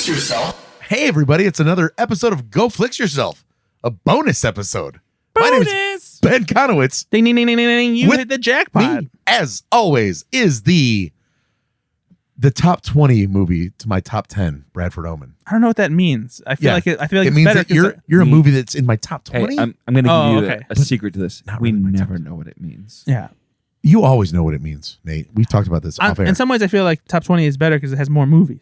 yourself. Hey, everybody. It's another episode of Go Flix Yourself, a bonus episode. My name is Ben Konowitz. Ding, ding, ding, ding, ding. You hit the jackpot. Me, as always, is the top 20 movie to my top 10, Bradford, Oman. I don't know what that means. I feel like it it's means better that you're a movie that's in my top 20. Hey, I'm going to give you okay. a secret to this. Not We really my never top know what it means. Yeah. You always know what it means, Nate. We've talked about this off air. In some ways, I feel like top 20 is better because it has more movies.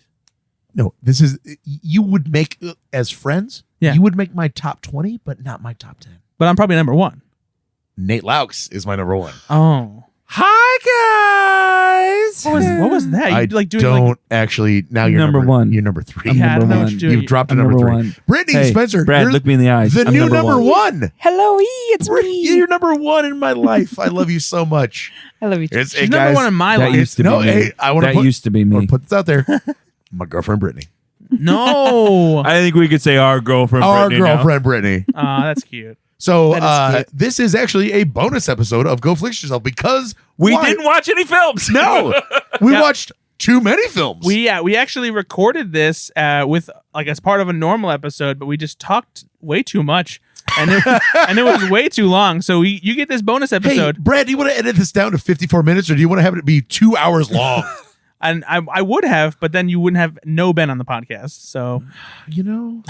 No, this is, you would make, as friends, Yeah. you would make my top 20, but not my top 10. But I'm probably number one. Nate Loucks is my number one. Oh. Hi, guys. What was that? I don't actually. Now you're Number one. You're number 3. I'm Yeah, I don't number know what one. you're doing. You've dropped to I'm number 3. one. Brittney, Hey, Spencer, Brad, you're look me in the eyes. the I'm new number one. Hello, it's me. You're number 1 in my life. I love you so much. I love you too. She's number one in my That life. used to be me. Hey, I want to That used to be me. put this out there. My girlfriend Brittney. No. I think we could say our girlfriend. Our Brittney now. girlfriend Brittney. That's cute. So That is cute. this is actually a bonus episode of Go Flix Yourself because We why? didn't watch any films. No, we watched too many films. We actually recorded this with as part of a normal episode, but we just talked way too much, and it was way too long. So you get this bonus Hey, episode, Brad, do you want to edit this down to 54 minutes, or do you want to have it be 2 hours long? and I would have, but then you wouldn't have no Ben on the podcast. So, You know.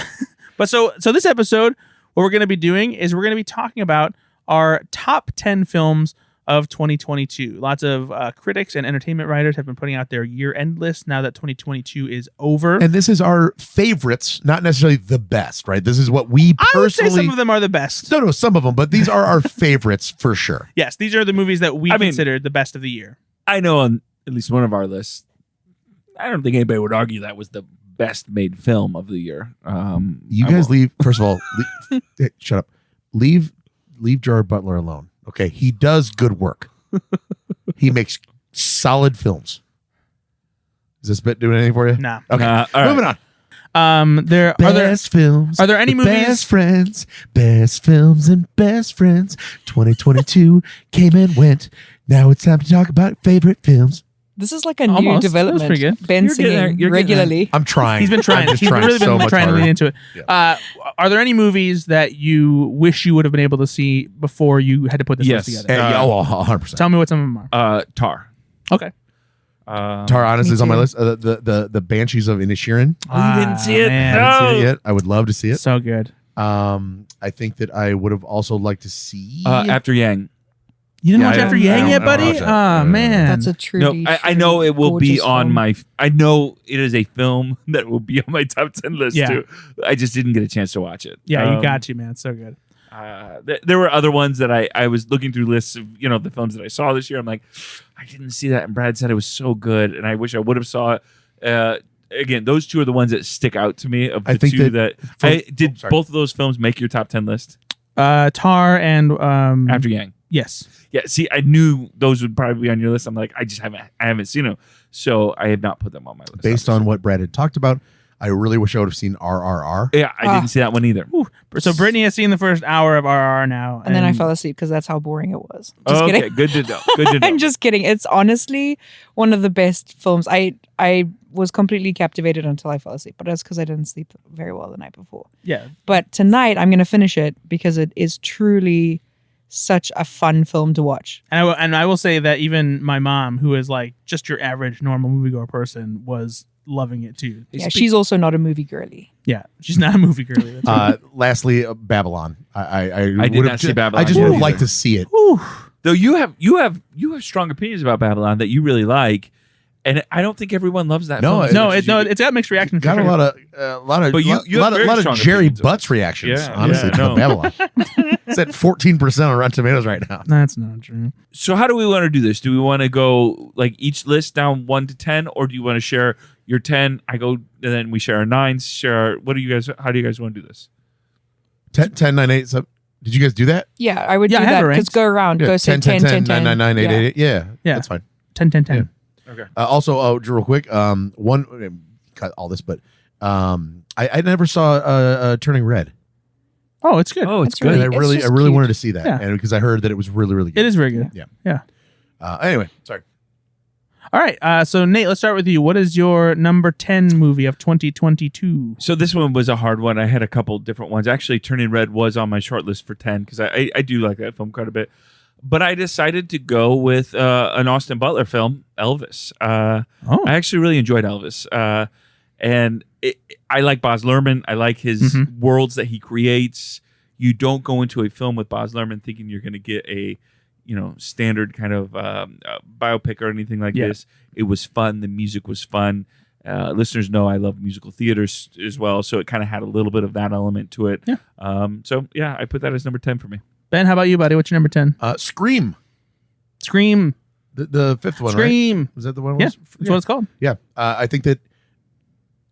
but so this episode, what we're going to be doing is we're going to be talking about our top 10 films of 2022. Lots of critics and entertainment writers have been putting out their year-end list now that 2022 is over. And this is our favorites, not necessarily the best, right? This is what we I would say personally. some of them are the best. No, some of them, but these are our favorites for sure. Yes, these are the movies that we consider the best of the year. I know on at least one of our lists, I don't think anybody would argue that was the best made film of the year. You guys leave. First of all, hey, shut up. Leave Gerard Butler alone. Okay, he does good work. He makes solid films. Is this bit doing anything for you? Nah. Okay, all right. moving on. Best films. are there any movies? Best friends, best films, and best friends. 2022 came and went. Now it's time to talk about favorite films. This is like a Almost. new That was development. pretty good. Ben You're getting there. singing You're getting there. regularly. I'm trying. He's been trying. I'm just He's really so been much trying to harder. lean into it. Are there any movies that you wish you would have been able to see before you had to put this Yes. list together? And, 100%. Tell me what some of them are. Tar. Okay. Tar, honestly, Me is on my too. list. The Banshees of Inisherin. Oh, you didn't see it? Man. I haven't seen it No. yet. I would love to see it. So good. I think that I would have also liked to see. After Yang. You didn't Yeah, watch I After don't- Yang I yet, don't buddy? watch that. Oh, man. That's a No, truly. I know it will be gorgeous on film. my. I know it is a film that will be on my top 10 list Yeah. too. I just didn't get a chance to watch it. Yeah, you got you, man. It's so good. There were other ones that I was looking through lists of the films that I saw this year. I'm like, I didn't see that, and Brad said it was so good, and I wish I would have saw it. Again, those two are the ones that stick out to me. Of the I think two that did sorry. both of those films make your top 10 list Tar and after Yang? yes. Yeah, see, I knew those would probably be on your list. I'm like, I haven't seen them, so I have not put them on my list. based on what Brad had talked about, I really wish I would have seen RRR. Yeah, I didn't see that one either. Whew. So Brittney has seen the first hour of RR now, And then I fell asleep because that's how boring it was. Just Okay, kidding. good to know. Good to know. I'm just kidding. It's honestly one of the best films. I was completely captivated until I fell asleep, but that's because I didn't sleep very well the night before. Yeah. But tonight I'm going to finish it because it is truly such a fun film to watch. And I will say that even my mom, who is like just your average normal moviegoer person, was loving it too. Yeah, she's also not a movie girly. Yeah, she's not a movie girly. That's right. Lastly, Babylon. I did would not have see Babylon I just would have either. liked to see it. Though you have strong opinions about Babylon that you really like, and I don't think everyone loves that. No, film as no, much as you do. it's got mixed reactions. Got for a sure. lot of But you have very strong Jerry opinions of Butts reactions. Yeah, honestly, yeah, to no. Babylon. It's at 14% on Rotten Tomatoes right now. That's not true. So how do we want to do this? Do we want to go like each list down 1 to 10, or do you want to share your 10? I go, and then we share our 9s. How do you guys want to do this? 10, 9, 8. So, did you guys do that? Yeah, I would Yeah, do I have that. it Because ranked. go around, go say 10, 10, 10. 9, 9, 8, Yeah. 8. Yeah, Yeah. that's fine. 10, 10, 10. Okay. Also, real quick, cut all this, but I never saw Turning Red. Oh, it's good. Oh, it's It's good. And I It's really just wanted cute. to see that, Yeah. and because I heard that it was really, really good. It is very good. Yeah. Yeah. Anyway, sorry. All right. So Nate, let's start with you. What is your number 10 movie of 2022? So this one was a hard one. I had a couple different ones. Actually, Turning Red was on my short list for 10 because I do like that film quite a bit. But I decided to go with an Austin Butler film, Elvis. I actually really enjoyed Elvis. And I like Baz Luhrmann. I like his worlds that he creates. You don't go into a film with Baz Luhrmann thinking you're going to get a standard kind of biopic or anything like this. It was fun. The music was fun. Listeners know I love musical theaters as well, so it kind of had a little bit of that element to it. Yeah. I put that as number 10 for me. Ben, how about you, buddy? What's your number 10? Scream. Scream. The fifth one, Scream. Right? Was that the one? Yeah, that's what it's called. Yeah. I think that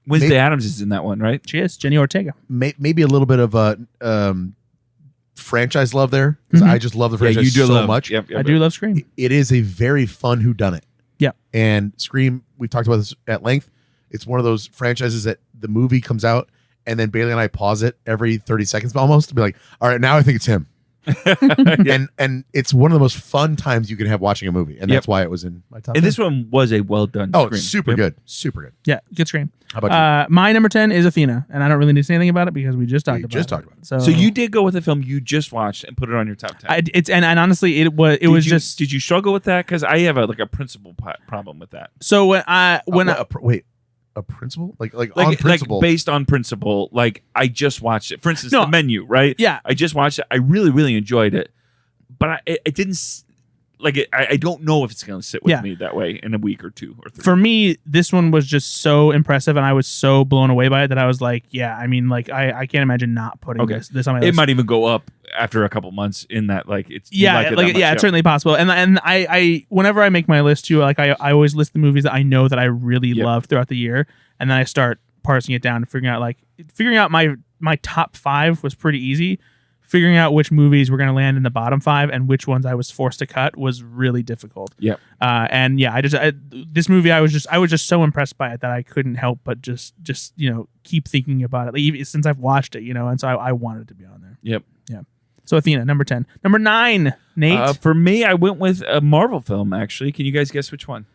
Wednesday Addams is in that one, right? She is. Jenny Ortega. Maybe a little bit of franchise love there because I just love the franchise so much. Yep, I do love Scream. It is a very fun whodunit. Yeah. And Scream, we've talked about this at length. It's one of those franchises that the movie comes out and then Bailey and I pause it every 30 seconds almost to be like, all right, now I think it's him. And it's one of the most fun times you can have watching a movie. And that's why it was in my top 10. And this one was a well done Scream. Scream. It's super good. Super good. Yeah, good Scream. How about you? My number 10 is Athena, and I don't really need to say anything about it because we just talked about it. So you did go with a film you just watched and put it on your top 10. And honestly, it was just. Did you struggle with that? Because I have a principle problem with that. So a principle? Like on principle? Like based on principle. Like I just watched it. For instance, The Menu, right? Yeah. I just watched it. I really, really enjoyed it. But it didn't like it. I don't know if it's going to sit with me that way in a week or two or three. For me, this one was just so impressive, and I was so blown away by it that I was like, I can't imagine not putting this on my list. It might even go up after a couple months in that, like it's it's certainly possible. And I whenever I make my list too, like I always list the movies that I know that I really love throughout the year, and then I start parsing it down and figuring out my top 5 was pretty easy. Figuring out which movies were going to land in the bottom 5 and which ones I was forced to cut was really difficult. Yeah. This movie, I was just so impressed by it that I couldn't help but just keep thinking about it even since I've watched it, and so I wanted it to be on there. Yep. Yeah. So Athena, number 10. Number 9, Nate. For me, I went with a Marvel film, actually. Can you guys guess which one?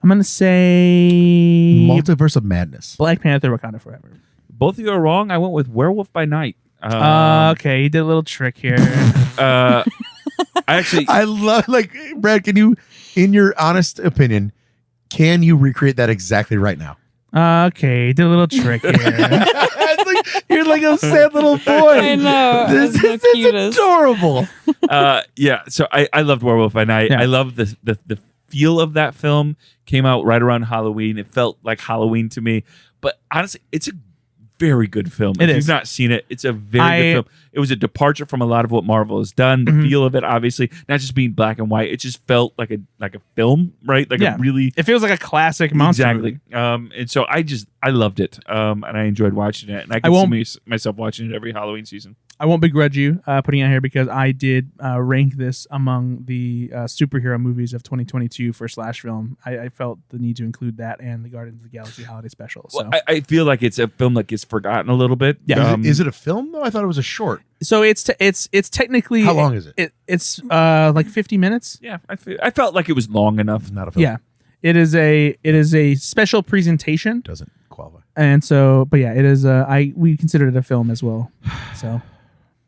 I'm going to say Multiverse of Madness. Black Panther, Wakanda Forever. Both of you are wrong. I went with Werewolf by Night. Okay, you did a little trick here. I love, Brad, can you, in your honest opinion, can you recreate that exactly right now? Okay, you did a little trick here. You're like a sad little boy. I know. This is adorable. So I loved Werewolf by Night. Yeah. I love the feel of that film. Came out right around Halloween. It felt like Halloween to me. But honestly, it's a very good film. If you've not seen it, it's a very good film. It was a departure from a lot of what Marvel has done. The feel of it, obviously, not just being black and white. It just felt like a film, right? It feels like a classic monster movie. And so I loved it. And I enjoyed watching it. And I can see myself watching it every Halloween season. I won't begrudge you putting it out here because I did rank this among the superhero movies of 2022 for slash film. I felt the need to include that and the Guardians of the Galaxy Holiday Special. So well, I feel like it's a film that gets forgotten a little bit. Yeah. Is it a film though? I thought it was a short. So it's technically how long is it? It's like 50 minutes. Yeah, I felt like it was long enough. Not a film. Yeah, it is a special presentation. Doesn't qualify. And so, but yeah, it is. We considered it a film as well. So.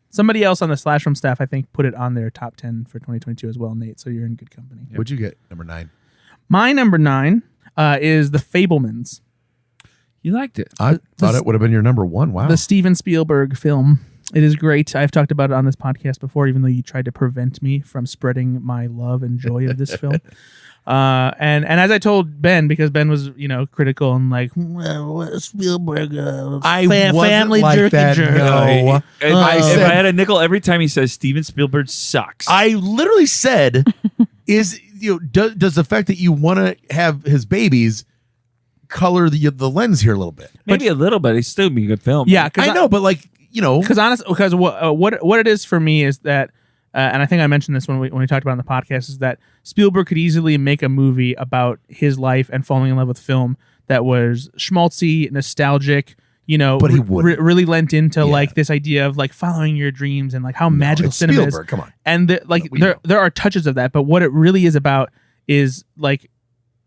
Somebody else on the Slash Film staff, I think, put it on their top 10 for 2022 as well, Nate. So you're in good company. Yep. What'd you get? Number 9. My number 9 is The Fabelmans. You liked it. I thought it would have been your number 1. Wow. The Steven Spielberg film. It is great. I've talked about it on this podcast before, even though you tried to prevent me from spreading my love and joy of this film. And as I told Ben, because Ben was critical and like, well, Spielberg, family like jerky that, jerk. no. If I had a nickel every time he says Steven Spielberg sucks. I literally said, does the fact that you want to have his babies color the lens here a little bit? Maybe a little bit. It's still be a good film. Yeah, I know, but because what it is for me is that. And I think I mentioned this when we talked about it on the podcast, is that Spielberg could easily make a movie about his life and falling in love with film that was schmaltzy, nostalgic, but he would really lent into like this idea of like following your dreams and like how magical cinema Spielberg, is. Come on. And there are touches of that, but what it really is about is like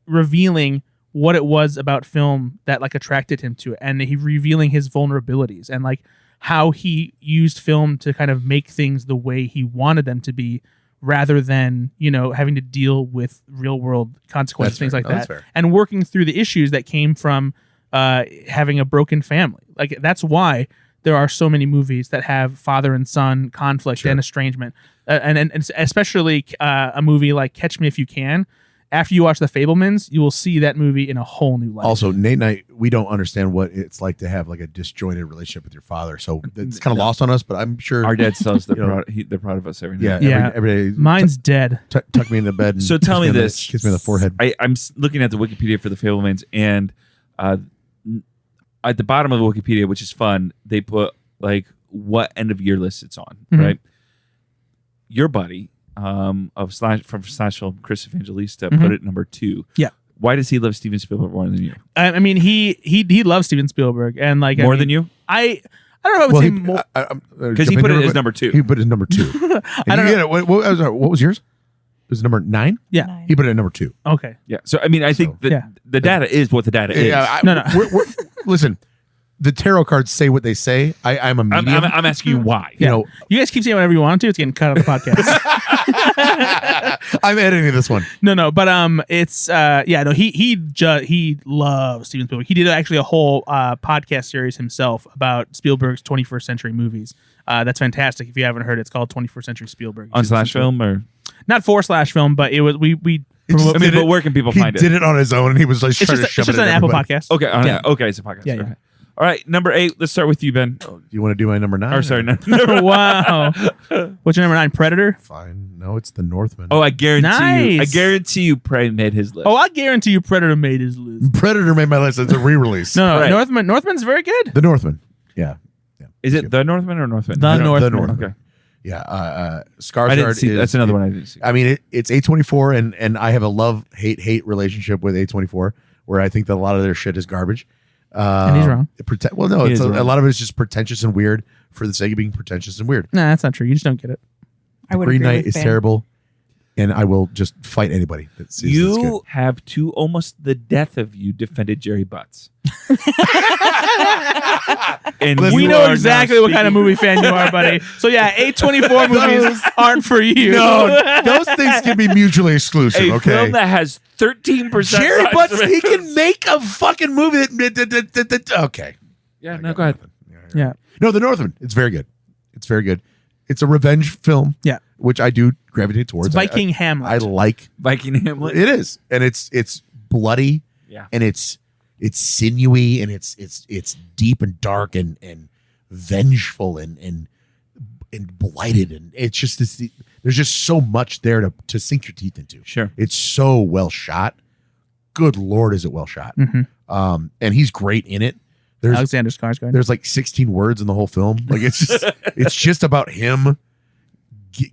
revealing what it was about film that like attracted him to it, and he revealing his vulnerabilities and like how he used film to kind of make things the way he wanted them to be, rather than, you know, having to deal with real world consequences, things like That's that, fair. and working through the issues that came from having a broken family. Like that's why there are so many movies that have father and son conflict and estrangement, and especially a movie like Catch Me If You Can. After you watch The Fabelmans, you will see that movie in a whole new light. Also, Nate and I, we don't understand what it's like to have like a disjointed relationship with your father, so it's kind of lost on us. But I'm sure Our dad sells the You know, they're proud of us every night. yeah, every day. Mine's dead. Tuck me in the bed. And So tell me this. kiss me on the forehead. I'm looking at the Wikipedia for the Fablemans, and at the bottom of the Wikipedia, which is fun, they put like what end of year list it's on, Mhm. right? Your buddy from Slash Film, Chris Evangelista, Mhm. put it number 2. Yeah. Why does he love Steven Spielberg more than you? I mean, he loves Steven Spielberg, and like More than you? I don't know if I would say more. Because he put it as number 2. He put it as number 2. I don't know. What was yours? It was number 9. Yeah. Nice. He put it at number 2. Okay. Yeah. So I mean, I think So- that the data is what the data is. No. Listen, the tarot cards say what they say. I'm a medium. I'm asking you why. you know, You guys keep saying whatever you want to. It's getting cut out of the podcast. I'm editing this one. No, but it's he loves Steven Spielberg. He did actually a whole podcast series himself about Spielberg's 21st century movies. That's fantastic. If you haven't heard it, it's called 21st Century Spielberg. On Slash Film, or Not for Slash Film, but it was we just- I mean, did but it- where can people He find it? did it on his own, and he was like it's trying just to shove an it in Apple everybody. podcast. Okay, Yeah. okay, it's a podcast. Yeah, yeah. Okay. All right, number 8. Let's start with you, Ben. Do you want to do my number 9? Or sorry, no. Wow. What's your number 9? Predator? Fine. No, it's The Northman. Oh, I guarantee you. I Nice. guarantee you, Prey made his list. Oh, I guarantee you Predator made his list. Predator made my list. It's a re-release. No, Right. Northman's very good. The Northman. Yeah. Is it The Northman or Northman? The The Northman. Northman. Okay. Yeah. I Skarsgård didn't see. That's another one I didn't see. I mean, it's A24, and I have a love-hate relationship with A24, where I think that a lot of their shit is garbage. And he's wrong. Well, no, He it's is a wrong. lot of it is just pretentious and weird for the sake of being pretentious and weird. Nah, that's not true. You just don't get it. I would Green agree Knight with is Ben. terrible, and I will just fight anybody that says it's good. You have, to almost the death of you, defended Jerry Butts. And Listen, We you know are now exactly what kind of speaking- movie fan you are, buddy. So yeah, A24 movies aren't for you. No, those things can be mutually exclusive. A Okay. film that has 13%. Jerry Rotten Butts, he Tomatoes. can make a fucking movie that. Okay. Yeah, I no, got go ahead. nothing. Yeah. No, The Northman. It's very good. It's very good. It's a revenge film. Yeah. Which I do gravitate towards. It's Viking Hamlet. I like. Viking Hamlet. It is, and it's bloody. Yeah. And it's sinewy, and it's deep and dark and vengeful and blighted, and it's just this. There's just so much there to sink your teeth into. Sure. It's so well shot. Good Lord, is it well shot? Mhm. And he's great in it. There's Alexander Skarsgård. there's like 16 words in the whole film. Like it's just about him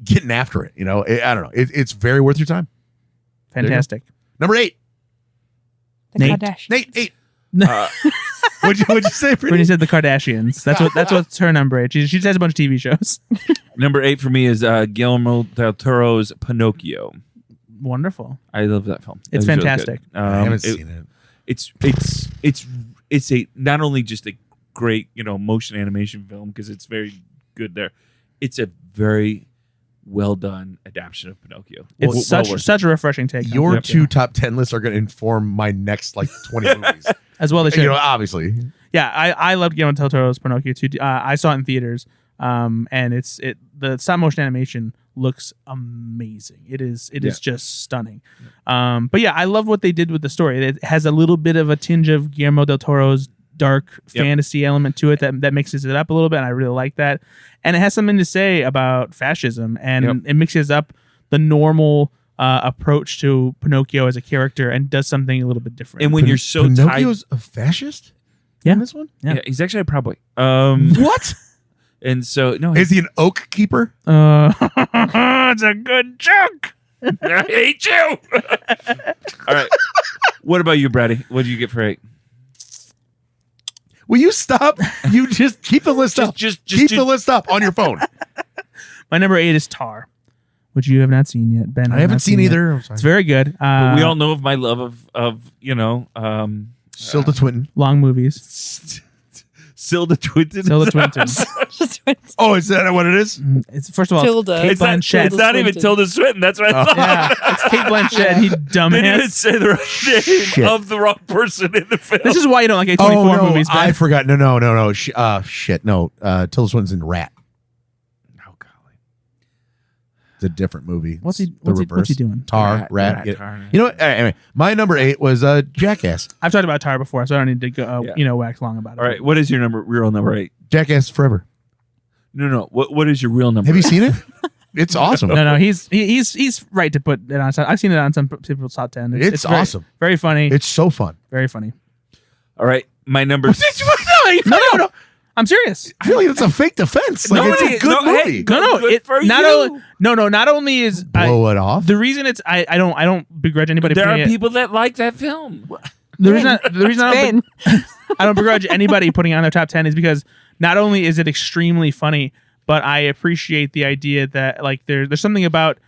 getting after it. You know, I don't know. It's very worth your time. Fantastic. Number 8, The Nate. Kardashians. Nate. 8. What'd you say, Brittney Brittany? said the Kardashians. That's what's her number 8. She has a bunch of TV shows. Number 8 for me is Guillermo del Toro's Pinocchio. Wonderful. I love that film. It's It was really fantastic. good. I haven't seen it. It's a not only just a great motion animation film because it's very good there. It's a very well done adaptation of Pinocchio. It's such a refreshing take. on Your it. 2 top 10 lists are going to inform my next like 20 movies. As well they should. You know, obviously. Yeah, I loved Guillermo del Toro's Pinocchio too. I saw it in theaters, and the stop motion animation looks amazing. It is just stunning. But yeah, I love what they did with the story. It has a little bit of a tinge of Guillermo del Toro's dark fantasy element to it that mixes it up a little bit, and I really like that. And it has something to say about fascism, and it mixes up the normal approach to Pinocchio as a character and does something a little bit different. And when you're so tied, Pinocchio's a fascist? Yeah. In this one? Yeah. yeah, he's actually a proud boy. What? And so no, Is he an oak keeper? it's a good joke. I hate you. All right. What about you, Brady? What did you get for 8? Will you stop? You just keep the list up. Just keep the list up on your phone. My number 8 is Tar, which you have not seen yet. Ben, I has haven't not seen yet. either. I'm sorry. It's very good. But we all know of my love of Silda Twinton. long movies. Silda Twinton. Tilda Swinton. Oh, is that what it is? It's first of all Tilda. Kate It's not, Blanchett. it's not even Swinton. Tilda Swinton. That's what I thought. Yeah, it's Kate Blanchett. You They didn't dumbass. say the right name Shit. of the wrong person in the film. This is why you don't like A24 Oh, no, movies, Ben. I forgot. No. Shit. No. Tilda Swinton's in Rat. Oh golly. It's a different movie. What's It's he the what's reverse. he doing? Tar, Rat. Tar. You know what? Anyway, my number 8 was Jackass. I've talked about Tar before, so I don't need to go Yeah. wax long about it. All right. What is your real number 8? Jackass Forever. No. What is your real number? Have you 8? seen it? It's awesome. No, he's right to put it on. I've seen it on some people's top 10. It's very, awesome. Very funny. It's so fun. Very funny. All right. My number. No. I'm serious. I feel like it's a fake defense. Like it's a good movie. Hey, No. good It for not you. only not only is Blow it off. the reason it's I don't begrudge anybody. There putting are it, people that like that film. the reason I don't Ben. I don't begrudge anybody putting it on their top 10 is because not only is it extremely funny, but I appreciate the idea that like there's something about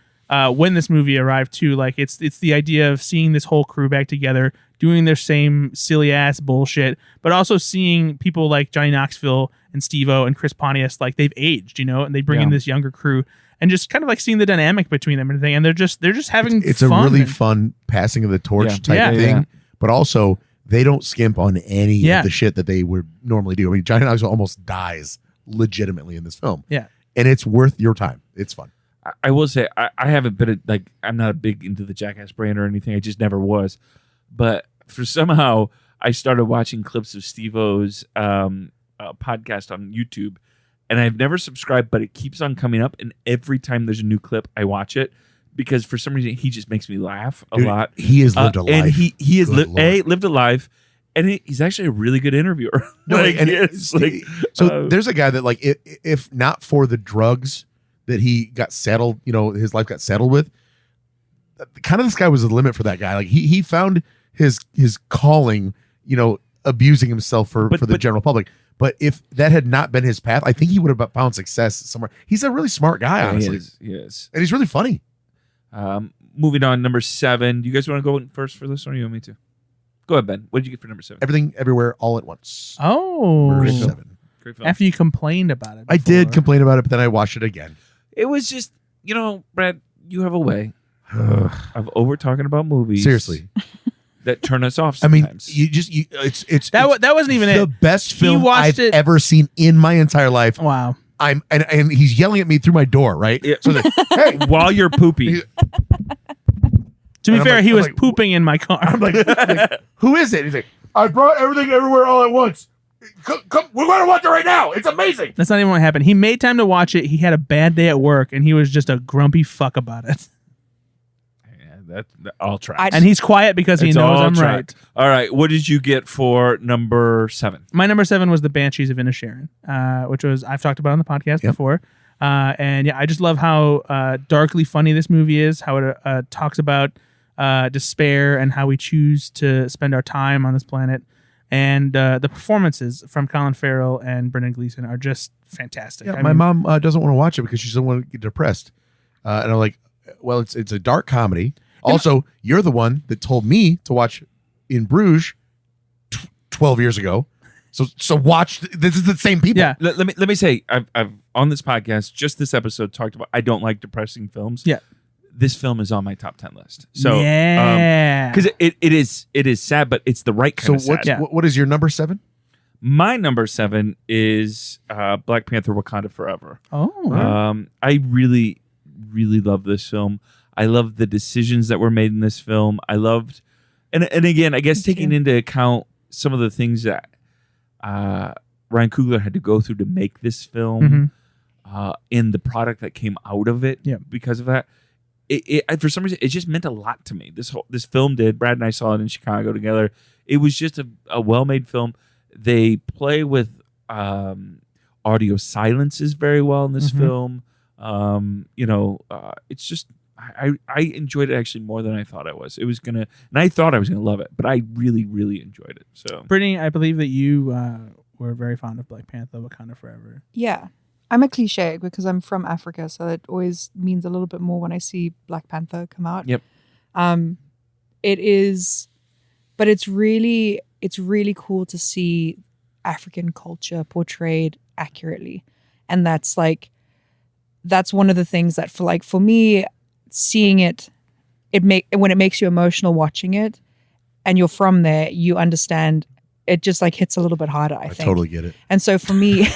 when this movie arrived too. Like it's the idea of seeing this whole crew back together, doing their same silly ass bullshit, but also seeing people like Johnny Knoxville and Steve-O and Chris Pontius, like they've aged, and they bring in this younger crew. And just kind of like seeing the dynamic between them and everything, and they're just having It's fun. a really fun passing of the torch Yeah. type Yeah. of thing, Yeah. but also they don't skimp on any Yeah. of the shit that they would normally do. I mean, Johnny Knoxville almost dies legitimately in this film. Yeah. And it's worth your time. It's fun. I will say I haven't been I'm not a big into the Jackass brand or anything. I just never was. But for somehow I started watching clips of Steve-O's podcast on YouTube, and I've never subscribed, but it keeps on coming up. And every time there's a new clip, I watch it because for some reason he just makes me laugh a Dude, lot. He has lived a life. and he has Good Lord. lived a life, and he's actually a really good interviewer. No, and it's like so there's a guy that like if not for the drugs that he got settled, his life got settled with, kind of the sky was the limit for that guy. Like he found his calling, abusing himself for the general public. But if that had not been his path, I think he would have found success somewhere. He's a really smart guy, honestly, he is. and he's really funny. Moving on, number 7. Do you guys want to go first for this one, or you want me to? Go ahead, Ben. What did you get for number 7? Everything, everywhere, all at once. Oh, Number Great film. 7. Great film. after you complained about it. I did before. complain about it, but then I watched it again. It was just, Brad, you have a way of over talking about movies. Seriously, that turn us off I mean, sometimes. it's That wasn't even the it. best He film watched I've it- ever seen in my entire life. Wow. And he's yelling at me through my door, right? Yeah. So that, hey, While you're pooping. He- To be And I'm fair, like- he I'm was like, pooping in my car. I'm like, who is it? He's like, I brought everything everywhere all at once. Come, we're going to watch it right now. It's amazing. That's not even what happened. He made time to watch it. He had a bad day at work, and he was just a grumpy fuck about it. Yeah, that's all track. I- And he's quiet because he It's knows all I'm track. right. All right. What did you get for number 7? My number 7 was The Banshees of Inisherin, which was I've talked about on the podcast Yep. before. And yeah, I just love how darkly funny this movie is, how it talks about despair and how we choose to spend our time on this planet. And the performances from Colin Farrell and Brendan Gleeson are just fantastic. Yeah, I my mean, mom doesn't want to watch it because she doesn't want to get depressed. And I'm like, well, it's a dark comedy. Also, you're the one that told me to watch In Bruges 12 years ago. So watch. This is the same people. Yeah. Let me say, I've on this podcast, just this episode, talked about I don't like depressing films. Yeah. This film is on my top 10 list. So yeah. because it is sad, but it's the right kind So of sad. Yeah. what is your number 7? My number 7 is Black Panther: Wakanda Forever. Oh. I really, really love this film. I love the decisions that were made in this film. I loved, and again, I guess taking into account some of the things that Ryan Coogler had to go through to make this film, and the product that came out of it. Yeah. Because of that, it for some reason it just meant a lot to me. This film did. Brad and I saw it in Chicago together. It was just a well-made film. They play with audio silences very well in this film. It's just I enjoyed it actually more than I thought I was. It was gonna, and I thought I was gonna love it, but I really, really enjoyed it. So Brittney, I believe that you were very fond of Black Panther: Wakanda Forever. Yeah. I'm a cliche because I'm from Africa, so it always means a little bit more when I see Black Panther come out. Yep. It is, but it's really cool to see African culture portrayed accurately, and that's one of the things that for me, seeing when it makes you emotional watching it, and you're from there, you understand. It just like hits a little bit harder. I think. Totally get it. And so for me.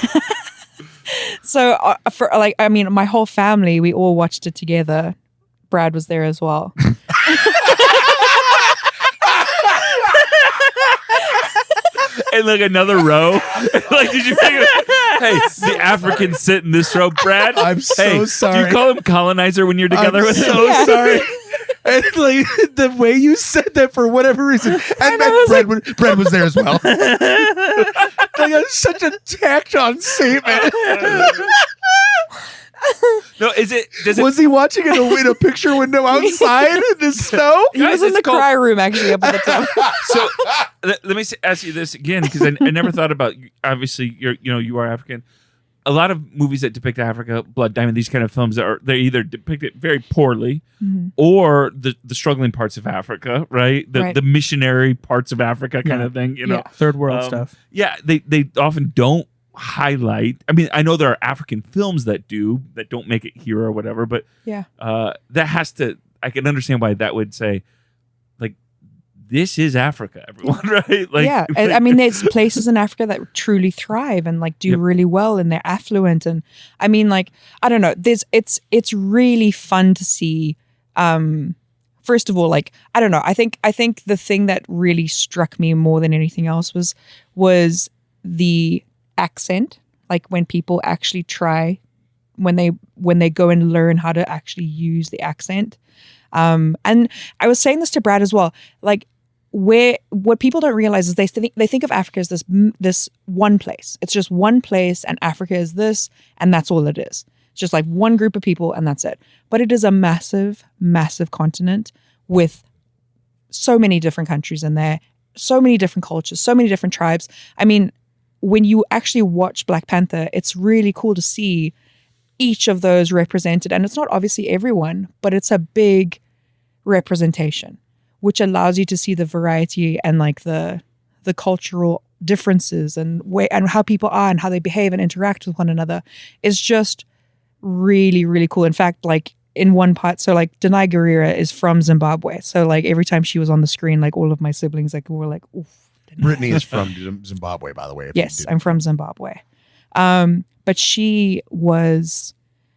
So my whole family, we all watched it together. Brad was there as well. And like another row. Like, did you figure? Hey, the Africans sit in this row, Brad. I'm so sorry. Do you call him colonizer when you're together I'm with him? so sorry. And like the way you said that for whatever reason, and Brad was there as well. Like that's such a tacked on statement. No, Was he watching it in a picture window outside in the snow? He was in the cry room actually up at the top. So let me ask you this again, because I never thought about. Obviously, you are African. A lot of movies that depict Africa, Blood Diamond, these kind of films they either depict it very poorly, or the struggling parts of Africa, right? The missionary parts of Africa kind of thing. Third world stuff. Yeah, they often don't highlight. I mean, I know there are African films that don't make it here or whatever, but that has to. I can understand why that would say, like, this is Africa, everyone, right? Like, yeah, I mean, there's places in Africa that truly thrive and like do really well, and they're affluent, and I mean, like, I don't know. It's really fun to see. First of all, like, I don't know. I think the thing that really struck me more than anything else was the accent. Like when people actually try, when they go and learn how to actually use the accent. And I was saying this to Brad as well. Like, what people don't realize is they think of Africa as this one place. It's just one place, and Africa is this, and that's all it is. It's just like one group of people, and that's it. But it is a massive, massive continent with so many different countries in there, so many different cultures, so many different tribes. I mean, when you actually watch Black Panther, it's really cool to see each of those represented. And it's not obviously everyone, but it's a big representation, which allows you to see the variety and like the cultural differences and how people are and how they behave and interact with one another. Is just really, really cool. In fact, like in one part, so like Denai Guerrera is from Zimbabwe. So like every time she was on the screen, like all of my siblings like were like, oof. Brittney is from Zimbabwe, by the way. Yes, I'm from Zimbabwe. But she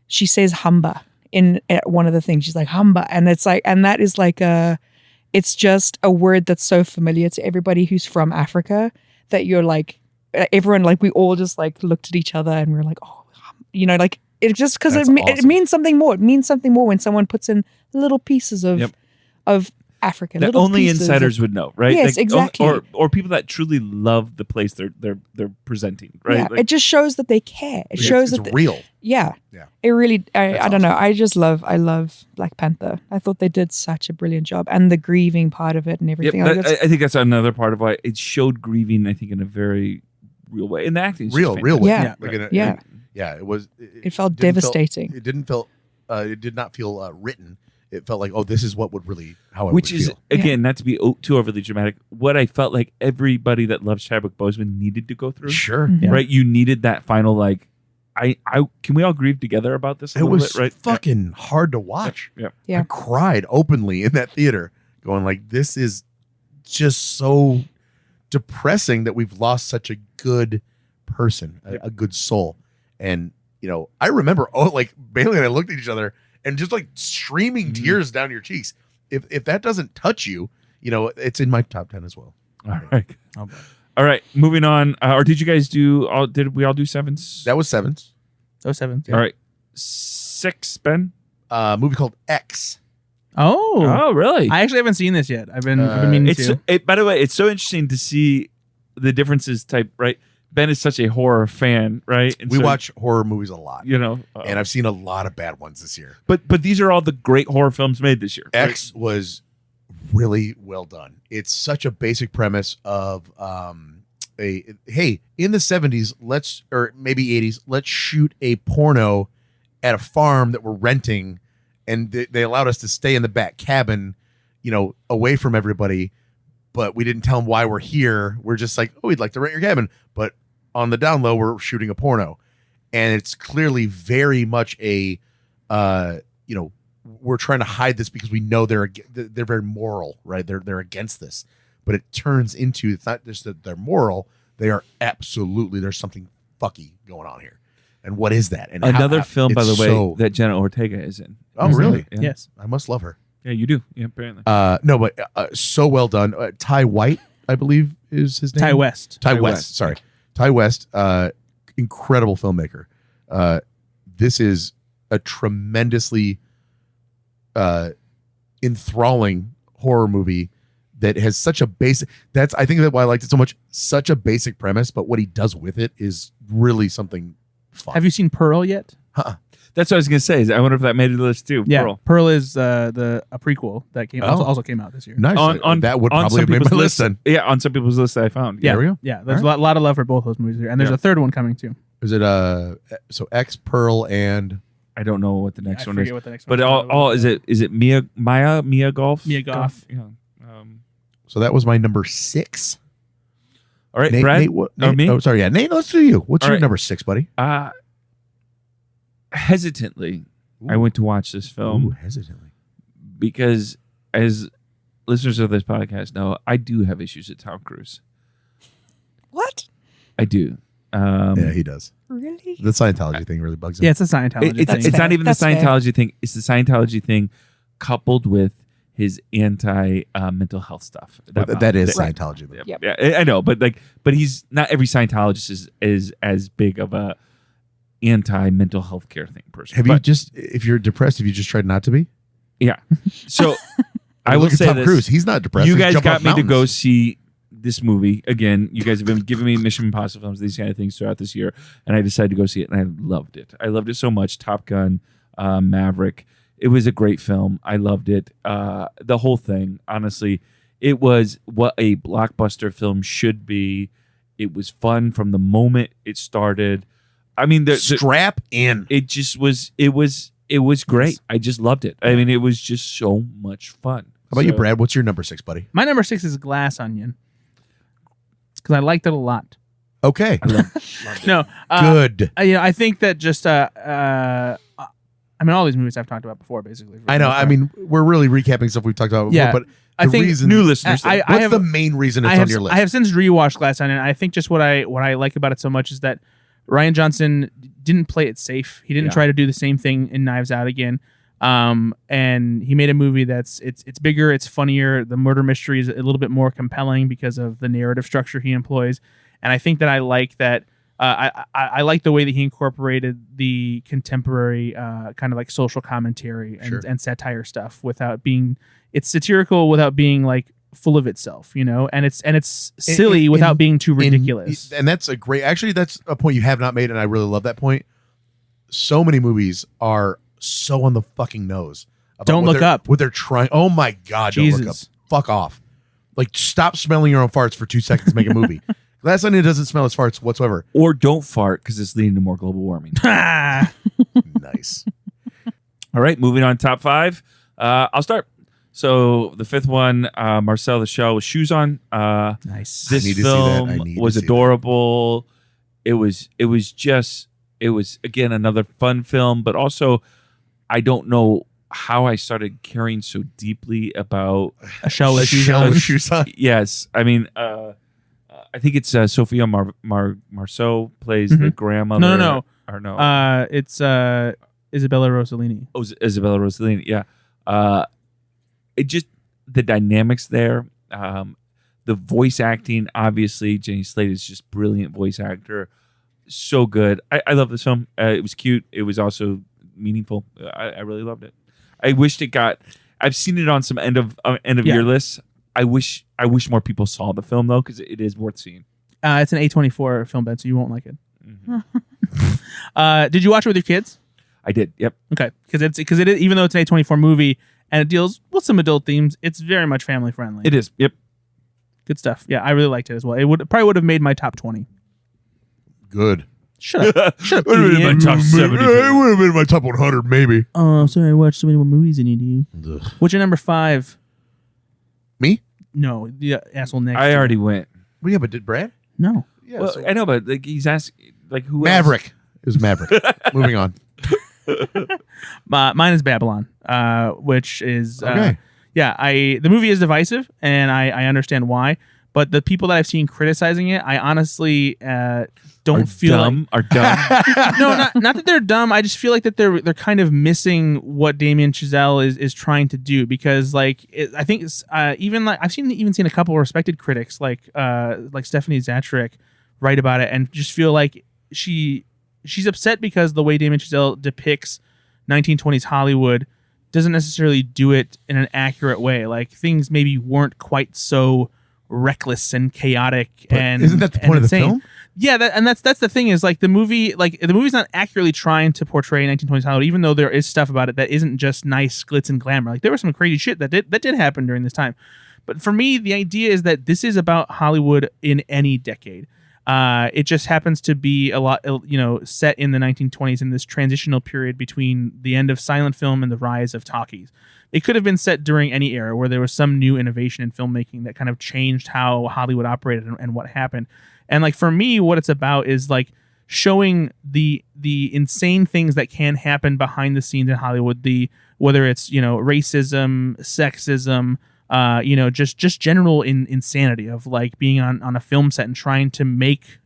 says hamba in one of the things. She's like hamba. And it's like, and that is like it's just a word that's so familiar to everybody who's from Africa that you're like, everyone, like we all just like looked at each other and we were like, oh, like it just, because it means something more. It means something more when someone puts in little pieces of Africa. That only insiders would know, right? Yes, exactly. Or people that truly love the place they're presenting, right? Yeah, like, it just shows that they care. It shows it's that real. Yeah. It really. I don't know. I love Black Panther. I thought they did such a brilliant job, and the grieving part of it and everything. I think that's another part of why it showed grieving. I think in a very real way, and the acting, real way. Yeah. It was. It felt devastating. It did not feel written. It felt like, oh, this is what would really how I Which would is feel. Again, not to be too overly dramatic. What I felt like everybody that loves Chadwick Boseman needed to go through. Sure, right? You needed that final like. I can we all grieve together about this? It was fucking hard to watch. Yeah. I cried openly in that theater, going like, this is just so depressing that we've lost such a good person, a good soul. And I remember, like Bailey and I looked at each other and just like streaming tears down your cheeks. If that doesn't touch you, it's in my top 10 as well. All right. All right. Moving on. Or did you guys did we all do sevens? That was sevens. That was sevens. Yeah. All right. 6, Ben? Movie called X. Oh, really? I actually haven't seen this yet. I've been meaning to. By the way, it's so interesting to see the differences right? Ben is such a horror fan, right? And we watch horror movies a lot, and I've seen a lot of bad ones this year. But these are all the great horror films made this year. X was really well done. It's such a basic premise of hey, in the 70s, or maybe 80s, let's shoot a porno at a farm that we're renting, and they allowed us to stay in the back cabin, away from everybody, but we didn't tell them why we're here. We're just like, oh, we'd like to rent your cabin, but on the down low, we're shooting a porno, and it's clearly very much a, we're trying to hide this because we know they're very moral, right? They're against this, but it turns into, it's not just that they're moral, they are absolutely, there's something fucky going on here. And what is that? And another film, by the way, so, that Jenna Ortega is in. Oh, really? Yeah. Yes. I must love her. Yeah, you do. Yeah, apparently. No, but so well done. Ty White, I believe, is his name. Ty West. Ty West. Sorry, Ty West. Incredible filmmaker. This is a tremendously enthralling horror movie that has such a basic. I think that's why I liked it so much. Such a basic premise, but what he does with it is really something fun. Have you seen Pearl yet? That's what I was going to say. I wonder if that made the list too. Yeah, Pearl. Pearl is a prequel that also came out this year. Nice. That would probably have made my list then. Yeah, on some people's list that I found. Yeah, there we go. Yeah, there's a lot of love for both those movies here, and there's a third one coming too. Is it so X, Pearl, and I don't know what the next one is. What the next but one is it Mia Golf? Mia Goff. Yeah. So that was my number 6. All right, Nate, Brad. Nate, me? Oh, sorry. Yeah, Nate. Let's do you. What's All your right. number 6, buddy? Hesitantly, I went to watch this film. Ooh, hesitantly. Because, as listeners of this podcast know, I do have issues with Tom Cruise. What? I do. Yeah, he does. Really? The Scientology thing really bugs him. Yeah, it's a Scientology It's thing. not even That's the fair. Scientology thing. It's the Scientology thing coupled with his anti-mental health stuff. That is Right. Scientology. Though. Yep. Yeah, I know, but he's not every Scientologist is as big of a anti-mental health care thing person. If you're depressed, have you just tried not to be? Yeah. So I Look will at say Tom this. Cruise. He's not depressed. You He's guys jumping got off me to go mountains. see this movie again. You guys have been giving me Mission Impossible films, these kind of things throughout this year, and I decided to go see it, and I loved it. I loved it so much. Top Gun, Maverick. It was a great film. I loved it. The whole thing, honestly, it was what a blockbuster film should be. It was fun from the moment it started. I mean, strap in. it just was. It was great. I just loved it. I mean, it was just so much fun. How about you, Brad? What's your number 6, buddy? My number 6 is Glass Onion because I liked it a lot. Okay. No, Good. I think that just I mean, all these movies I've talked about before, basically. I know. I mean, we're really recapping stuff we've talked about before, Yeah. but I the think reason, New listeners. what's the main reason it's on your list? I have since rewatched Glass Onion. I think just what I like about it so much is that Rian Johnson didn't play it safe. He didn't try to do the same thing in Knives Out again. And he made a movie that's it's bigger, it's funnier. The murder mystery is a little bit more compelling because of the narrative structure he employs. And I think that I like that. I like the way that he incorporated the contemporary kind of like social commentary and satire stuff without being it's satirical without being like full of itself, and it's silly without being too ridiculous. And that's that's a point you have not made, and I really love that point. So many movies are so on the fucking nose. Don't look up. What they're trying. Oh my God, don't look up. Jesus. Fuck off. Like, stop smelling your own farts for 2 seconds to make a movie. Glass Onion doesn't smell his farts whatsoever. Or don't fart because it's leading to more global warming. Nice. All right, moving on. Top 5. I'll start. So the 5th one, Marcel the Shell with shoes on. Nice. This I need to see that. I film need was to see adorable. It was again another fun film, but also I don't know how I started caring so deeply about A shell with shoes shell on. with shoes on. Yes, I mean, I think it's Sophia Marceau plays the grandmother. No. Or no. It's Isabella Rossellini. Oh, Isabella Rossellini. Yeah. It just the dynamics there. The voice acting, obviously, Jenny Slate is just brilliant voice actor. So good. I love this film. It was cute. It was also meaningful. I really loved it. I wished it got. I've seen it on some end of year lists. I wish more people saw the film though, because it is worth seeing. It's an A24 film, Ben, so you won't like it. Mm-hmm. Did you watch it with your kids? I did. Yep. Okay, because it is, even though it's an A24 movie and it deals with some adult themes, it's very much family friendly. It is. Yep. Good stuff. Yeah, I really liked it as well. It probably would have made my top 20. Good. Shut up. Shut up. Would have been in my top 70. It would have been my top 100, maybe. Oh, I'm sorry. I watched so many more movies than you do. Ugh. What's your number 5? Me? No, the asshole next. I already went. Well, yeah, but did Brad? No. Yeah. Well, I know, but like he's asking, like who? Maverick. It was Maverick. Moving on. Mine is Babylon, which is Okay. the movie is divisive, and I understand why. But the people that I've seen criticizing it, I honestly don't feel dumb. Are dumb. no, not that they're dumb. I just feel like that they're kind of missing what Damien Chazelle is trying to do, because like I think it's, even like I've seen a couple of respected critics like Stephanie Zatrick write about it and just feel like she's upset because the way Damien Chazelle depicts 1920s Hollywood doesn't necessarily do it in an accurate way. Like things maybe weren't quite so reckless and chaotic. But and isn't that the point of the insane. film? Yeah, that's the thing is like the movie's not accurately trying to portray 1920s Hollywood, even though there is stuff about it that isn't just nice glitz and glamour. Like there was some crazy shit that did happen during this time. But for me, the idea is that this is about Hollywood in any decade. It just happens to be a lot, set in the 1920s in this transitional period between the end of silent film and the rise of talkies. It could have been set during any era where there was some new innovation in filmmaking that kind of changed how Hollywood operated and what happened. And like for me, what it's about is like showing the insane things that can happen behind the scenes in Hollywood. Whether it's racism, sexism, just general insanity of like being on a film set and trying to make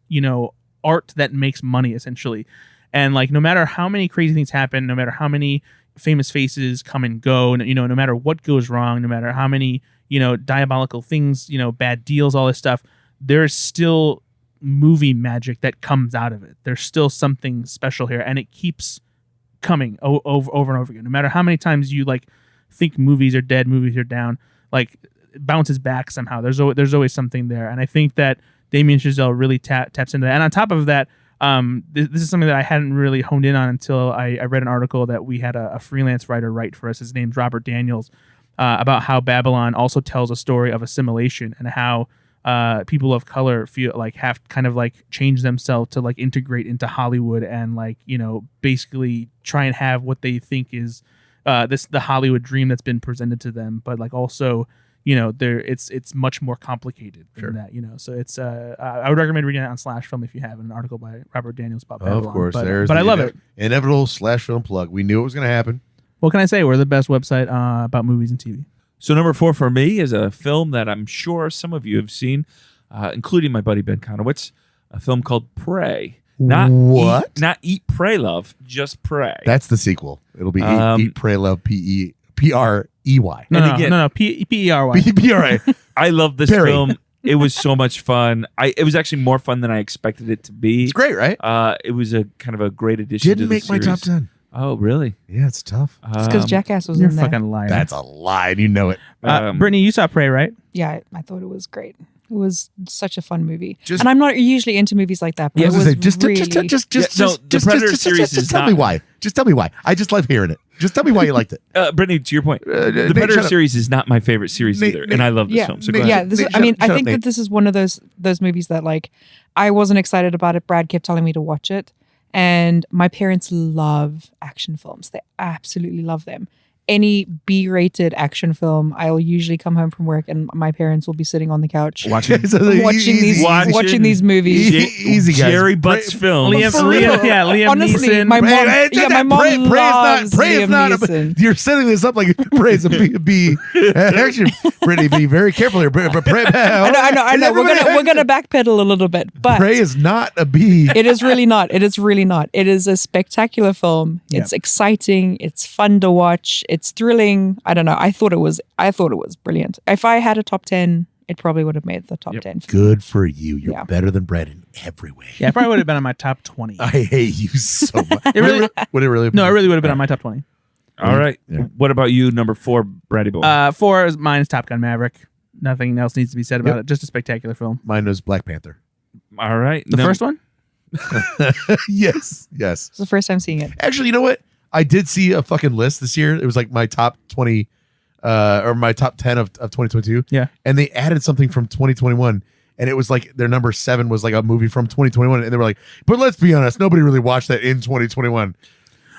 art that makes money essentially. And like no matter how many crazy things happen, no matter how many famous faces come and go, no matter what goes wrong, no matter how many diabolical things, bad deals, all this stuff, there's still movie magic that comes out of it. There's still something special here, and it keeps coming over and over again. No matter how many times you like think movies are dead, movies are down, like it bounces back somehow. There's always something there, and I think that Damien Chazelle really taps into that. And on top of that, this is something that I hadn't really honed in on until I read an article that we had a freelance writer write for us. His name's Robert Daniels, about how Babylon also tells a story of assimilation and how people of color feel like have kind of like change themselves to like integrate into Hollywood and like basically try and have what they think is the Hollywood dream that's been presented to them, but like also it's much more complicated than that. So it's I would recommend reading it on Slash Film if you have an article by Robert Daniels about Babylon. Of course, but I love it. Inevitable Slash Film plug. We knew it was going to happen. What can I say? We're the best website about movies and TV. So number 4 for me is a film that I'm sure some of you have seen, including my buddy Ben Konowitz, a film called Prey. What? Not Eat, Pray, Love, just Prey. That's the sequel. It'll be Eat, Pray, Love, P-R-E-Y. No, P-E-R-Y. P-R-A. I love this Perry. film. It was so much fun. It was actually more fun than I expected it to be. It's great, right? It was a kind of a great addition to Didn't the make my series. top 10. Oh, really? Yeah, it's tough. It's because Jackass was You're in a there. fucking liar. That's a lie. You know it. Brittany, you saw Prey, right? Yeah, I thought it was great. It was such a fun movie. Just- And I'm not usually into movies like that, but Yeah, I it was was gonna say, really... the Predator series just is tell not- me why. Just tell me why. I just love hearing it. Just tell me why you liked it. Brittany, to your point, the Nate, Predator shut up. series is not my favorite series Nate, either, Nate, and I love this yeah, film. So go Nate, ahead. yeah. This is, Nate, I mean, shut I up, think Nate. that this is one of those movies that like I wasn't excited about it. Brad kept telling me to watch it, and my parents love action films. They absolutely love them. Any B-rated action film, I'll usually come home from work and my parents will be sitting on the couch Watching watching these movies. Easy, guys. Jerry Butts film. Liam Honestly, Neeson. my mom loves Prey is Liam not Neeson. you're setting this up like Prey is a B action. Brittany, be very careful here. But Prey, I know. We're gonna backpedal a little bit, but Prey is not a B. it is really not. It is really not. It is a spectacular film. It's exciting. It's fun to watch. It's thrilling. I don't know. I thought it was brilliant. If I had a top 10, it probably would have made the top 10. Good for you. You're Yeah. better than Brad in every way. Yeah, it probably would have been on my top 20. I hate you so much. It really- would it really? No, it really would have been on my top 20. All right. Yeah. What about you, number 4, Brady Boy? 4 is mine is Top Gun Maverick. Nothing else needs to be said about it. Just a spectacular film. Mine was Black Panther. All right. The first one? Yes. It's the first time seeing it. Actually, you know what? I did see a fucking list this year. It was like my top 20 or my top 10 of 2022. Yeah. And they added something from 2021. And it was like their number 7 was like a movie from 2021. And they were like, but let's be honest, nobody really watched that in 2021.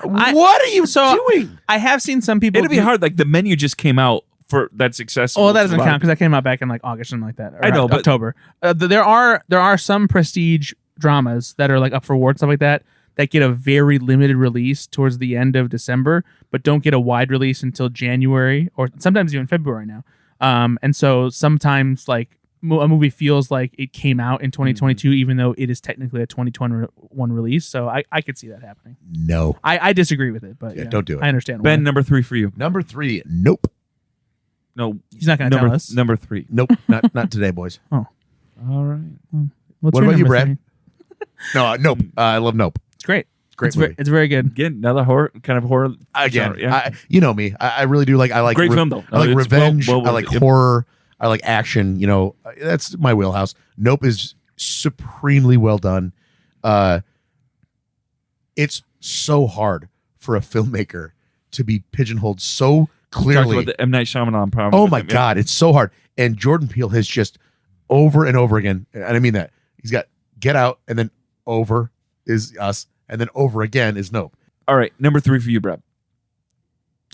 What are you doing? I have seen some people. It'd be hard. Like the menu just came out for that's accessible. Oh, that doesn't count because that came out back in like August, something like that. Or I know, but October. There are some prestige dramas that are like up for awards, stuff like that get a very limited release towards the end of December, but don't get a wide release until January or sometimes even February now. And so sometimes like a movie feels like it came out in 2022, even though it is technically a 2021 release. So I could see that happening. No. I disagree with it, but Yeah, don't do it. I understand. Ben, why. number 3 for you. Number 3, nope. No, He's not going to tell us. Number 3. Nope. not today, boys. All right. What's What your about you, number Brad? 3? No, nope. I love Nope. It's great. Great movie. It's very good. Again, another horror genre. Again, Yeah. you know me. I really do like. I like Great film, though. I like It's revenge. well I like worth it. horror. I like action. You know, that's my wheelhouse. Nope is supremely well done. It's so hard for a filmmaker to be pigeonholed so Talked clearly. about the M. Night Shyamalan problem. Oh with my him, yeah. God, it's so hard. And Jordan Peele has just over and over again, and I mean that, he's got Get Out, and then over is Us, and then over again is Nope. All right, number 3 for you, Brad.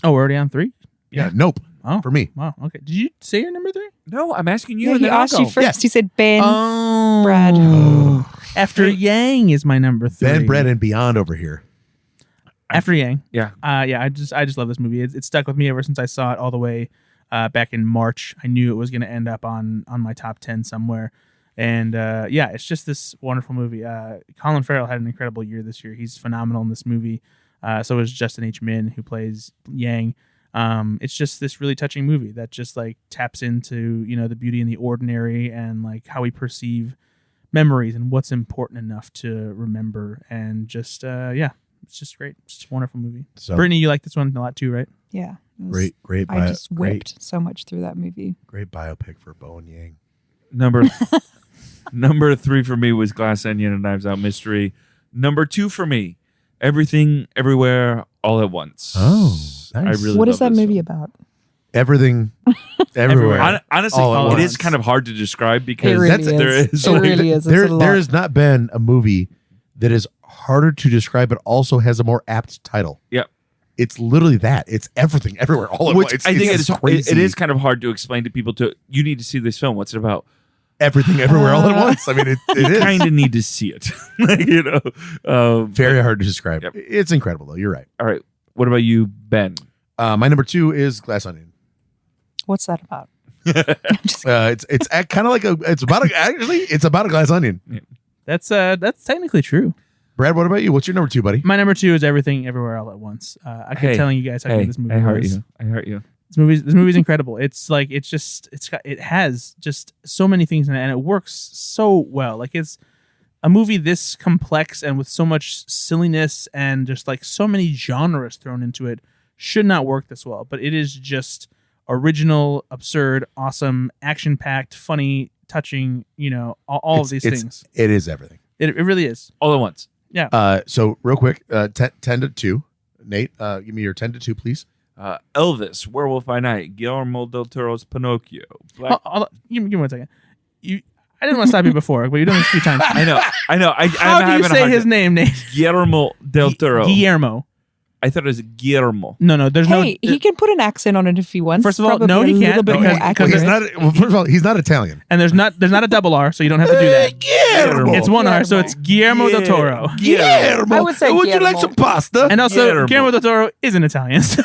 Oh, we're already on 3? Yeah, Nope Oh, for me. wow. Okay. Did you say your number 3? No, I'm asking you. Yeah, and he then I'll asked you go. first. Yeah. He said Ben. Oh, Brad. After Yang is my number 3. Ben, Brad, and Beyond over here. After Yang. Yeah. Yeah. I just love this movie. It stuck with me ever since I saw it all the way back in March. I knew it was going to end up on my top 10 somewhere. And yeah, it's just this wonderful movie. Colin Farrell had an incredible year this year. He's phenomenal in this movie. So is Justin H. Min, who plays Yang. It's just this really touching movie that just like taps into, you know, the beauty in the ordinary and like how we perceive memories and what's important enough to remember. And just, yeah, it's just great. It's just a wonderful movie. So Brittney, you like this one a lot too, right? Yeah. it was- great, I just whipped so much through that movie. great biopic for Bo and Yang. Number 3 for me was Glass Onion and Knives Out Mystery. Number 2 for me, Everything, Everywhere, All at Once. Oh, I nice. really What is love that this movie film. about? Everything, everywhere. Honestly, All at it once. is kind of hard to describe because It really that's- is. there is It really is. It's There a lot. has not been a movie that is harder to describe, but also has a more apt title. Yep. It's literally that. It's everything, everywhere, all at Which once. I think it's it is kind of hard to explain to people. You need to see this film. What's it about? everything, everywhere, all at once. I mean, it is Kind of need to see it. You know, very hard to describe. Yep. It's incredible, though. You're right. All right. What about you, Ben? My number 2 is Glass Onion. What's that about? It's kind of like it's about a glass onion. That's technically true. Brad, what about you? What's your number 2, buddy? My number 2 is Everything Everywhere All at Once. I kept telling you guys how good this movie I heart was. you. I heart you. This movie's incredible. It has just so many things in it, and it works so well. Like it's a movie this complex and with so much silliness and just like so many genres thrown into it should not work this well. But it is just original, absurd, awesome, action-packed, funny, touching. You know, all of these things. It is everything. It really is. All at once. So real quick, 10 to 2. Nate, give me your 10 to 2, please. Elvis, Werewolf by Night, Guillermo del Toro's Pinocchio. Black- Give me 1 second. I didn't want to stop you before, but you've done this a few times. I know. How do you say his name, Nate? Guillermo del Toro. Guillermo. I thought it was Guillermo. No, there's Hey, he can put an accent on it if he wants. First of all, Probably no, he a little can't, bit because- more because He's accurate. not. Well, first of all, he's not Italian. and there's not a double R, so you don't have to do that. Guillermo. It's one R, so it's Guillermo del Toro. Guillermo. I would say Would you like Guillermo. some pasta? And also, Guillermo. Guillermo del Toro isn't Italian. So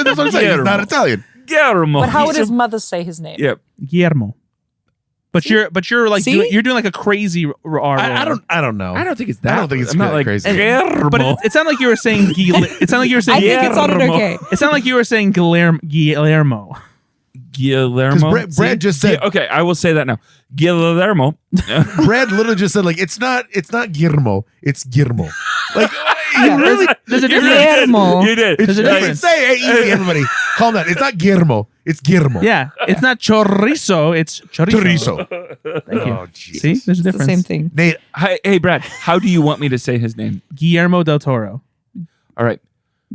That's what I'm saying. He's not Italian. Guillermo. But how would his mother say his name? Yep. Guillermo. But you're like See? you're doing like a crazy R. I don't know. I don't think it's that. I don't think it's I'm not that like crazy. Guillermo. But it sounded like you were saying it sounded like you were saying I think it sounded Guillermo. okay. It sounded like you were saying Guillermo. Guillermo. Because Brad just said. Okay, I will say that now. Guillermo. Brad literally just said like it's not Guillermo, it's Guillermo. Like Yeah, really? There's a difference. Guillermo. You did. There's a Hey, difference. say hey, easy, everybody. Calm down. It's not Guillermo. It's Guillermo. Yeah, it's not chorizo. It's chorizo. Chorizo. Thank you. Oh, Jesus. See, there's a It's the difference. same thing. Nate, Hey, Brad, how do you want me to say his name? Guillermo del Toro. All right.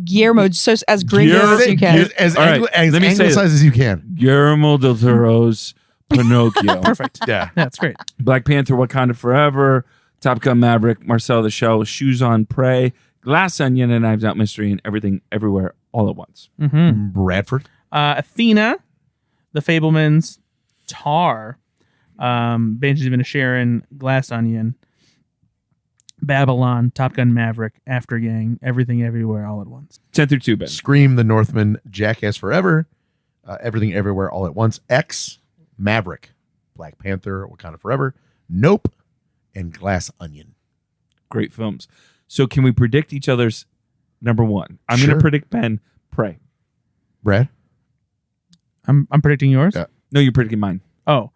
Guillermo, so as gringo as you can. As All right, as let me say anglicized as you can. Guillermo del Toro's Pinocchio. Perfect. Yeah. That's great. Black Panther, Wakanda Forever, Top Gun Maverick, Marcel the Shell, Shoes on Prey, Glass Onion, and Knives Out Mystery, and Everything Everywhere All at Once. Bradford. Athena, The Fablemans, Tar, Banshees of Inisherin, Glass Onion, Babylon, Top Gun Maverick, After Gang, Everything Everywhere All at Once. 10 through 2, Ben. Scream, The Northman, Jackass Forever, Everything Everywhere All at Once, X, Maverick, Black Panther, Wakanda Forever, Nope, and Glass Onion. Great films. So can we predict each other's number one? I'm going Sure. to predict Ben, Prey. Brad? I'm predicting yours. Yeah. No, you're predicting mine. Oh,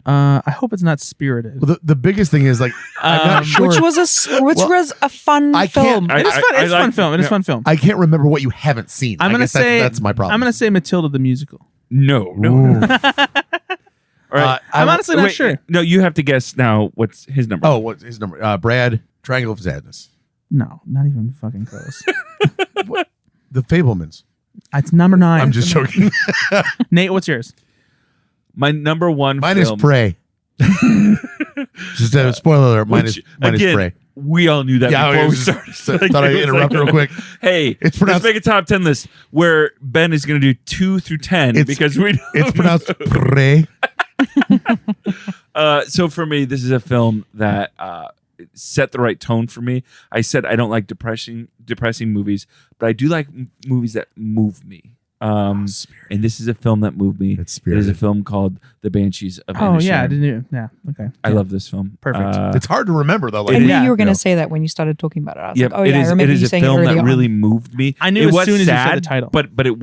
I hope it's not Spirited. Well, the biggest thing is, like, I'm not sure. Which was a fun I can't- film. It is fun. It's a fun film. It is a fun film. I can't remember what you haven't seen. I'm I gonna guess that's- say that's my problem. I'm gonna say Matilda the musical. No. Ooh. All right. I'm honestly not Wait, sure. No, you have to guess now what's his number. Oh, what's his number? Brad, Triangle of Sadness. No, not even fucking close. The Fablemans. It's number 9. I'm just joking. Nate, what's yours? My number one Mine film. is Prey. Just a spoiler alert. Mine which, is Prey. again, we all knew that Yeah, before I we was- started. thought I'd It was interrupt real quick. Hey, It's pronounced- let's make a top 10 list where Ben is going to do 2 through 10 It's- because we. It's pronounced Prey. So for me, this is a film that set the right tone for me. I said I don't like depressing movies, but I do like movies that move me. And this is a film that moved me. It's It Spirited. is a film called The Banshees of Oh yeah, I Inisherin. didn't. Yeah, okay. I love this film. Perfect. It's hard to remember though. I Like, knew Yeah. you were going You know. to say that when you started talking about it. I was Yep, like, oh it yeah, I is. remember It is you a saying it film early that on. really moved me. I knew it as was soon as you said sad, the title. but it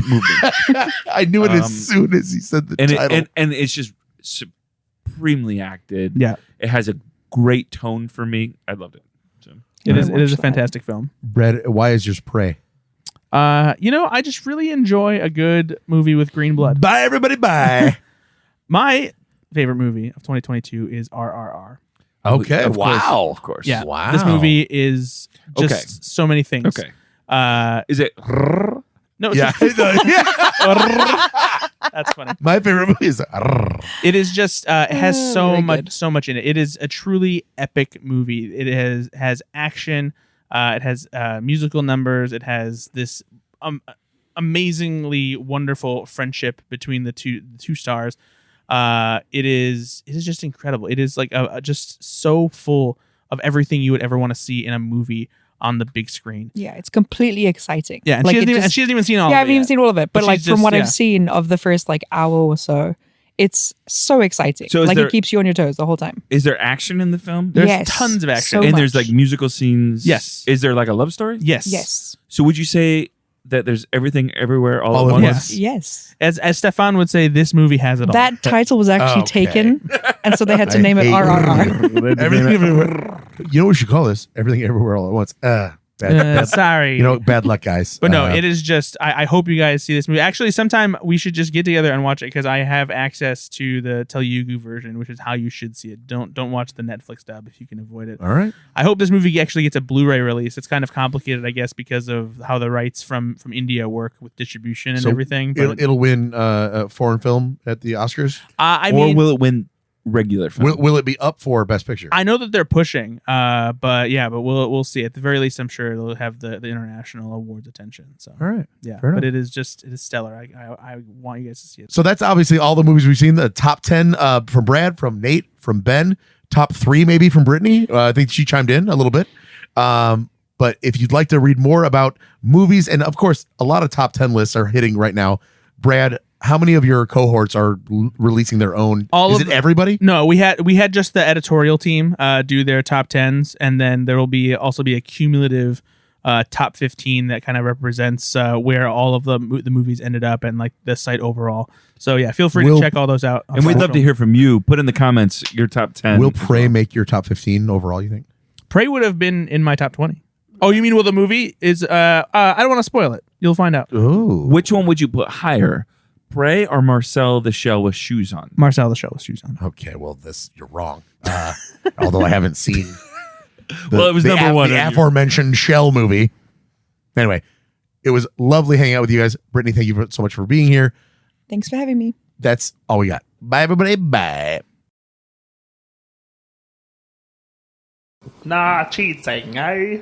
moved me. I knew it Um, as soon as he said the and title. and it's just supremely acted. Yeah, It has a great tone for me. I loved it. So. it is. I It is a watched that. fantastic film. Brad, why is yours Prey? I just really enjoy a good movie with green blood. Bye, everybody. Bye. My favorite movie of 2022 is RRR. Okay. Of course. Wow. Of course. Yeah, Wow. this movie is just Okay. so many things. Okay. Is it? no, it's Yeah. that's funny. My favorite movie is. It is just it has Very good. so much in it. It is a truly epic movie. It has action. It has musical numbers. It has this amazingly wonderful friendship between the two stars. It is just incredible. It is like just so full of everything you would ever want to see in a movie on the big screen. Yeah, it's completely exciting. Yeah, and like she hasn't it even, just- and she hasn't even seen all. yeah, I of haven't it even yet. seen all of it, but But like she's from just- what yeah. I've seen of the first like hour or so, it's so exciting. So is like there- it keeps you on your toes the whole time. Is there action in the film? There's Yes, tons of action. so and there's much. like musical scenes. Yes. Is there like a love story? Yes. Yes. So would you say that there's everything everywhere all All at at once? once. Yes. As Stefan would say, this movie has it all. That title was actually Okay. taken, and so they had to I name it hate- RRR. Everything everywhere. You know what we should call this? Everything everywhere all at once. Bad, sorry. you know, bad luck, guys. But no, it is just. I hope you guys see this movie. Actually, sometime we should just get together and watch it because I have access to the Telugu version, which is how you should see it. Don't watch the Netflix dub if you can avoid it. all right. I hope this movie actually gets a Blu-ray release. It's kind of complicated, I guess, because of how the rights from India work with distribution and So everything. But It'll win foreign film at the Oscars. I Or mean, will it win regular film? Will it be up for Best Picture? I know that they're pushing, but we'll see. At the very least, I'm sure they'll have the international awards attention. So all right. yeah, fair but enough. it is stellar. I want you guys to see it. So that's obviously all the movies we've seen. The top 10 from Brad, from Nate, from Ben. Top 3 maybe from Brittney. I think she chimed in a little bit. But if you'd like to read more about movies, and of course, a lot of top 10 lists are hitting right now. Brad, how many of your cohorts are releasing their own? All Is of it everybody? No, we had just the editorial team do their top 10s, and then there will also be a cumulative top 15 that kind of represents where all of the movies ended up and like the site overall. So yeah, feel free to check all those out. and we'd love to hear from you. Put in the comments your top 10. Will Prey make your top 15 overall, you think? Prey would have been in my top 20. Oh, you mean the movie is? I don't want to spoil it. You'll find out. Ooh. Which one would you put higher? Prey or Marcel the Shell with shoes on? Marcel the Show with shoes on. Okay, well, you're wrong. Although I haven't seen Well, it was number one. The aforementioned Shell movie. Anyway, it was lovely hanging out with you guys. Brittney, thank you so much for being here. Thanks for having me. That's all we got. Bye, everybody. Bye. Nah, cheating, eh?